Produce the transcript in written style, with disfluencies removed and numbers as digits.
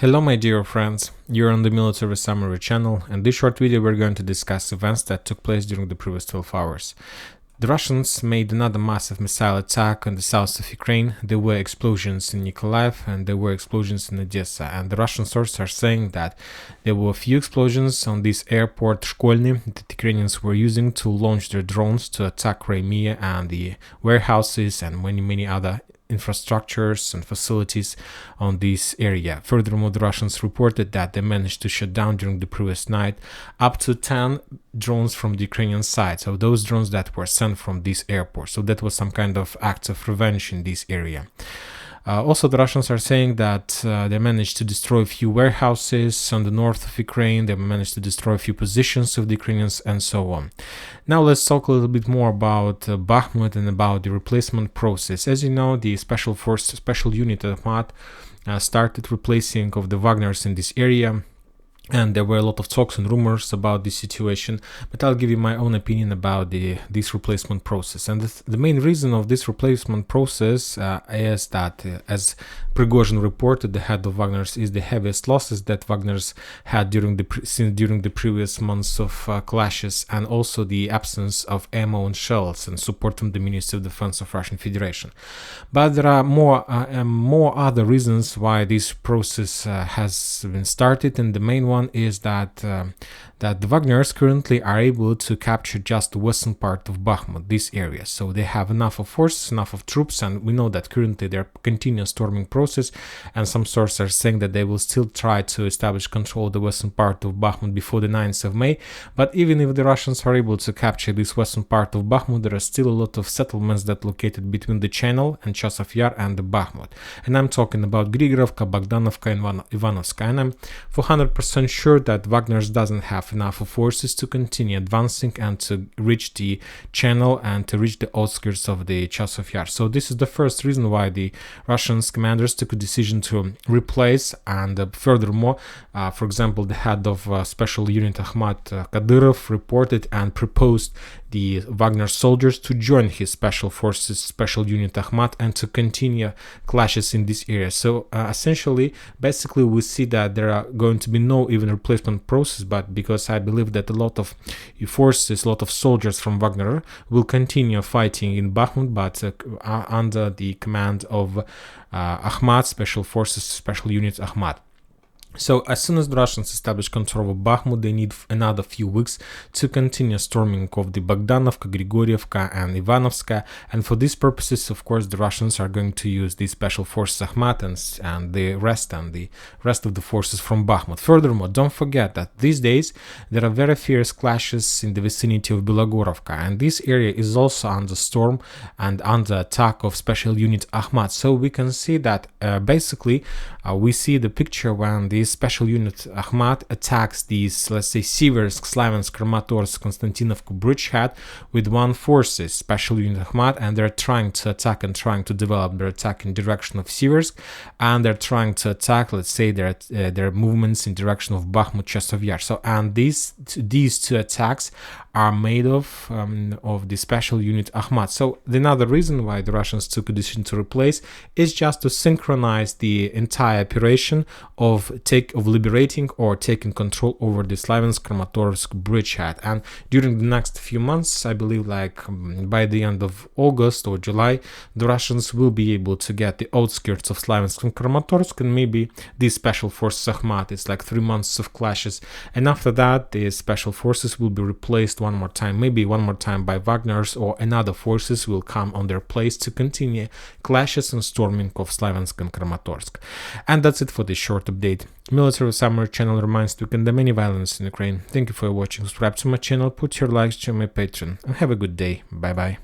Hello my dear friends, you're on the Military Summary channel, and this short video we're going to discuss events that took place during the previous 12 hours. The Russians made another massive missile attack on the south of Ukraine. There were explosions in Nikolaev and there were explosions in Odessa, and the Russian sources are saying that there were a few explosions on this airport Shkolny that the Ukrainians were using to launch their drones to attack Crimea and the warehouses and many other infrastructures and facilities on this area. Furthermore, the Russians reported that they managed to shut down during the previous night up to 10 drones from the Ukrainian side, so those drones that were sent from this airport. So that was some kind of act of revenge in this area. Also, the Russians are saying that they managed to destroy a few warehouses on the north of Ukraine, they managed to destroy a few positions of the Ukrainians, and so on. Now let's talk a little bit more about Bakhmut and about the replacement process. As you know, the special unit Akhmat started replacing of the Wagners in this area. And there were a lot of talks and rumors about this situation, but I'll give you my own opinion about this replacement process. And the main reason of this replacement process is that, as Prigozhin reported, the head of Wagner's, is the heaviest losses that Wagner's had during the previous months of clashes, and also the absence of ammo and shells and support from the Ministry of Defense of Russian Federation. But there are more other reasons why this process has been started, and the main one is that the Wagners currently are able to capture just the western part of Bakhmut, this area. So they have enough of forces, enough of troops, and we know that currently they're continuous storming process, and some sources are saying that they will still try to establish control of the western part of Bakhmut before the 9th of May. But even if the Russians are able to capture this western part of Bakhmut, there are still a lot of settlements that located between the Channel and Chasov Yar and the Bakhmut. And I'm talking about Grigorovka, Bogdanovka, and Ivanovska. And I'm 400% sure that Wagner's doesn't have enough of forces to continue advancing and to reach the Channel and to reach the outskirts of the Chasov Yar. So this is the first reason why the Russian commanders took a decision to replace. And furthermore, for example, the head of special unit Akhmat Kadyrov reported and proposed the Wagner soldiers to join his special forces, special unit Akhmat, and to continue clashes in this area. So basically we see that there are going to be no even replacement process, but because I believe that a lot of forces, a lot of soldiers from Wagner will continue fighting in Bakhmut, but under the command of Akhmat, special forces, special unit Akhmat. So as soon as the Russians establish control of Bakhmut, they need another few weeks to continue storming of the Bogdanovka, Grigorievka, and Ivanovska. And for these purposes, of course, the Russians are going to use the special forces Akhmat and the rest of the forces from Bakhmut. Furthermore, don't forget that these days there are very fierce clashes in the vicinity of Belogorovka, and this area is also under storm and under attack of special unit Akhmat. So we can see that we see the picture when the special unit Akhmat attacks these, let's say, Seversk, Slaviansk, Kramatorsk, Konstantinovka bridgehead with one forces, special unit Akhmat, and they're trying to attack and trying to develop their attack in direction of Seversk, and they're trying to attack, let's say, their movements in direction of Bakhmut, Chasov Yar. So, and these two attacks are made of the special unit Akhmat. So another reason why the Russians took a decision to replace is just to synchronize the entire operation of liberating or taking control over the Slaviansk-Kramatorsk bridgehead. And during the next few months, I believe by the end of August or July, the Russians will be able to get the outskirts of Slaviansk and Kramatorsk, and maybe these special forces Akhmat. It's like 3 months of clashes, and after that the special forces will be replaced maybe one more time by Wagner's, or another forces will come on their place to continue clashes and storming of Slaviansk and Kramatorsk. And that's it for this short update. Military Summary channel reminds to condemn any violence in Ukraine. Thank you for watching. Subscribe to my channel, put your likes to my Patreon, and have a good day. Bye bye.